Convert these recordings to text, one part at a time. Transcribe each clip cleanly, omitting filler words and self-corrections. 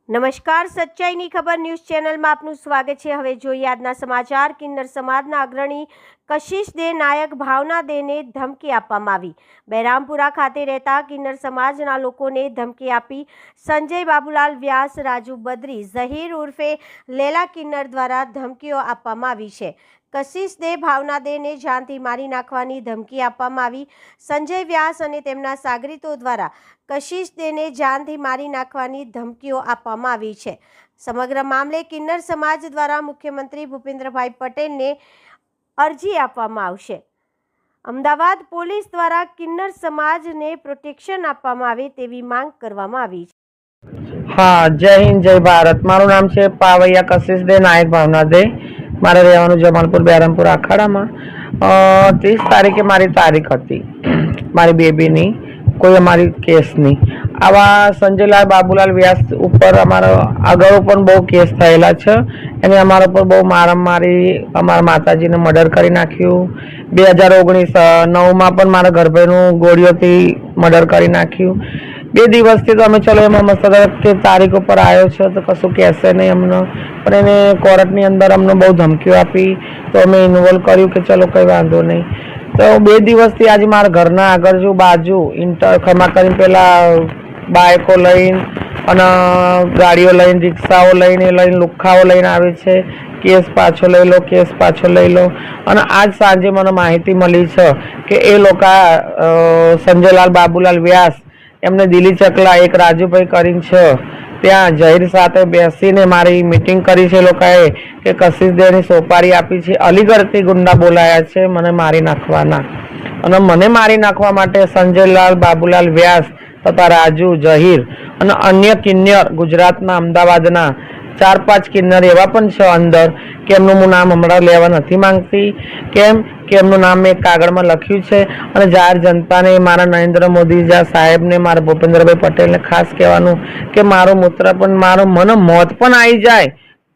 નમસ્કાર, સચ્ચાઈની ખબર ન્યૂઝ ચેનલમાં આપનું સ્વાગત છે। હવે જોઈએ આજના સમાચાર। કિન્નર સમાજના અગ્રણી કશિશ દે નાયક ભાવના દેને ધમકી આપવામાં આવી। બહેરામપુરા ખાતે રહેતા કિન્નર સમાજના લોકોને ધમકી આપી સંજય બાબુલાલ વ્યાસ, રાજુ બદ્રી, ઝહીર ઉર્ફે લેલા કિન્નર દ્વારા ધમકીઓ આપવામાં આવી છે। કશિશ દે ભાવના દેને જાનથી મારી નાખવાની ધમકી આપવામાં આવી। સંજય વ્યાસ અને તેમના સાગરીતો દ્વારા કશિશ દેને જાનથી મારી નાખવાની ધમકીઓ આપવામાં આવી છે। સમગ્ર મામલે કિન્નર સમાજ દ્વારા મુખ્યમંત્રી ભૂપેન્દ્રભાઈ પટેલને અરજી આપવામાં આવશે। અમદાવાદ પોલીસ દ્વારા કિન્નર સમાજને પ્રોટેક્શન આપવામાં આવે તેવી માંગ કરવામાં આવી છે। हाँ, जय हिंद जय भारत। मारू नाम है पावैया कशिश दे नायक भावना दे। मारे રહેવાનું જમાલપુર બહેરામપુર અખાડામાં 30 તારીખે મારી તારીખ હતી મારી બેબીની, કોઈ અમારી કેસની। આવા સંજયલાલ બાબુલાલ વ્યાસ ઉપર અમારો અગાઉ પણ બહુ કેસ થયેલા છે। એને અમારા ઉપર બહુ મારામારી, અમારા માતાજીને મર્ડર કરી નાખ્યું। 2019-9માં પણ મારા ગર્ભનું ગોળીઓથી મર્ડર કરી નાખ્યું। 2 દિવસથી તો અમે ચલો એમાં મસ્ત કે તારીખ ઉપર આવ્યો છે તો કશું કહેશે નહીં અમને, પણ એને કોર્ટની અંદર અમને બહુ ધમકીઓ આપી તો અમે ઇન્વોલ્વ કર્યું કે ચલો કંઈ વાંધો નહીં। તો 2 દિવસથી આજે મારા ઘરના આગળ જો બાજુ ખમા કરીને પેલા બાઇકો લઈને અને ગાડીઓ લઈને, રિક્ષાઓ લઈને લુખ્ખાઓ લઈને આવે છે। કેસ પાછો લઈ લો, કેસ પાછો લઈ લો। અને આજ સાંજે મને માહિતી મળી છે કે એ લોકો સંજયલાલ બાબુલાલ વ્યાસ એમને દિલ્હી ચકલા એક રાજુભાઈ કરીને છે ત્યાં ઝહીર સાથે બેસીને મારી મીટિંગ કરી છે। લોકોએ કે કશિશ દેની સોપારી આપી છે। અલીગઢથી ગુંડા બોલાયા છે મને મારી નાખવાના, અને મને મારી નાખવા માટે સંજયલાલ બાબુલાલ વ્યાસ તથા રાજુ, ઝહીર અને અન્ય કિન્નર ગુજરાતના, અમદાવાદના 4-5 કિન્નર એવા પણ છે અંદર કે એમનું હું નામ હમણાં લેવા નથી માંગતી, કેમ કે એમનું નામ મેં કાગળમાં લખ્યું છે। અને જાહેર જનતાને, મારા નરેન્દ્ર મોદી સાહેબને, મારા ભૂપેન્દ્રભાઈ પટેલને ખાસ કહેવાનું કે મારું મૂત્ર પણ મને મોત પણ આવી જાય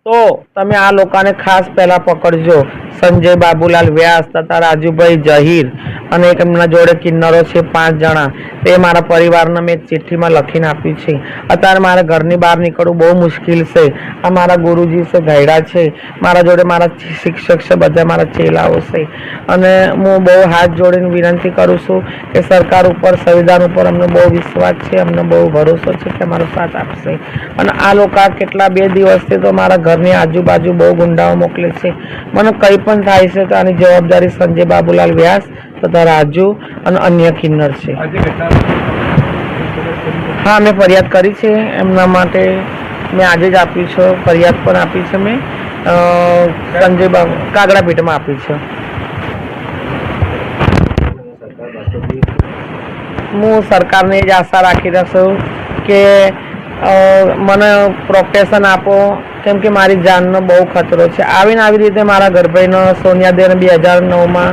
તો તમે આ લોકોને ખાસ પહેલાં પકડજો। સંજય બાબુલાલ વ્યાસ તથા રાજુભાઈ, ઝહીર અને એક એમના જોડે કિન્નરો છે 5 જણા, તે મારા પરિવારને મેં એક ચિઠ્ઠીમાં લખીને આપ્યું છે। અત્યારે મારા ઘરની બહાર નીકળવું બહુ મુશ્કેલ છે। આ મારા ગુરુજી છે, ગયડા છે, મારા જોડે મારા શિક્ષક છે, બધા મારા ચેલાઓ છે। અને હું બહુ હાથ જોડીને વિનંતી કરું છું કે સરકાર ઉપર, સંવિધાન ઉપર અમને બહુ વિશ્વાસ છે, અમને બહુ ભરોસો છે કે અમારો સાથ આપશે। અને આ લોકો કેટલા 2 દિવસથી તો મારા ઘરની આજુબાજુ બહુ ગુંડાઓ મોકલે છે। મને કંઈ પણ થાય છે તો આની જવાબદારી સંજય બાબુલાલ વ્યાસ તથા રાજુ અને અન્ય કિન્નર છે। હા, મેં ફરિયાદ કરી છે એમના માટે। મેં આજે જ આપી છે ફરિયાદ, પણ આપી છે મેં સંજય બાબુ કાગડાપીઠમાં આપી છે। હું સરકારને જ આશા રાખી રહ્યો છું કે મને પ્રોટેક્શન આપો, કેમ કે મારી જાનનો બહુ ખતરો છે। આવીને આવી રીતે મારા ગર્ભાઈનો સોનિયાદેને 2009માં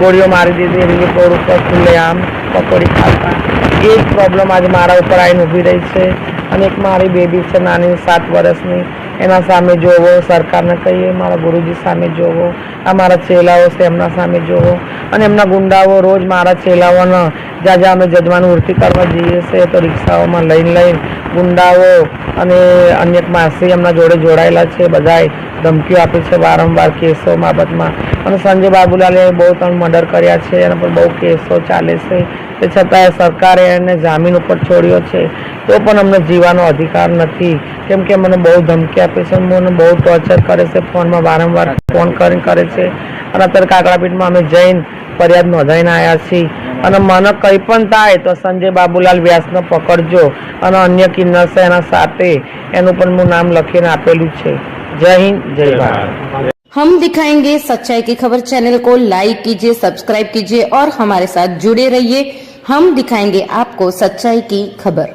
ગોળીઓ મારી દીધી, રેલવે રોડ ઉપર ખુલ્લેઆમ પકોડી ખાતા। એ જ પ્રોબ્લેમ આજે મારા ઉપર આવીને ઊભી રહી છે। અને એક મારી બેબી છે નાની 7 વર્ષની, એના સામે જોવો, સરકારને કહીએ, મારા ગુરુજી સામે જોવો, આ મારા ચેલાઓ છે એમના સામે જોવો। અને એમના ગુંડાઓ રોજ મારા ચેલાઓને જ્યાં જ્યાં અમે જજમાન વૃત્તિ કરવા જઈએ છીએ તો રિક્ષાઓમાં લઈને ગુંડાઓ અને અન્ય માસી એમના જોડે જોડાયેલા છે, બધાએ ધમકીઓ આપી છે વારંવાર કેસો બાબતમાં। અને સંજય બાબુલાલે બહુ 3 મર્ડર કર્યા છે, એના પર બહુ કેસો ચાલે છે। તે છતાંય સરકારે એને જામીન ઉપર છોડ્યો છે તો પણ અમને જીવવાનો અધિકાર નથી, કેમ કે મને બહુ ધમકી આપે છે, મને બહુ ટોર્ચર કરે છે, ફોનમાં વારંવાર ફોન કરીને કરે છે। અને અત્યારે કાગડાપીઠમાં અમે જઈને ફરિયાદ નોંધાઈને આવ્યા છીએ। અને મને કંઈ પણ થાય તો સંજય બાબુલાલ વ્યાસને પકડજો, અને અન્ય કિન્નર છે એના સાથે એનું પણ હું નામ લખીને આપેલું છે। जय हिंद जय भारत। हम दिखाएंगे सच्चाई की खबर चैनल को लाइक कीजिए, सब्सक्राइब कीजिए और हमारे साथ जुड़े रहिए। हम दिखाएंगे आपको सच्चाई की खबर।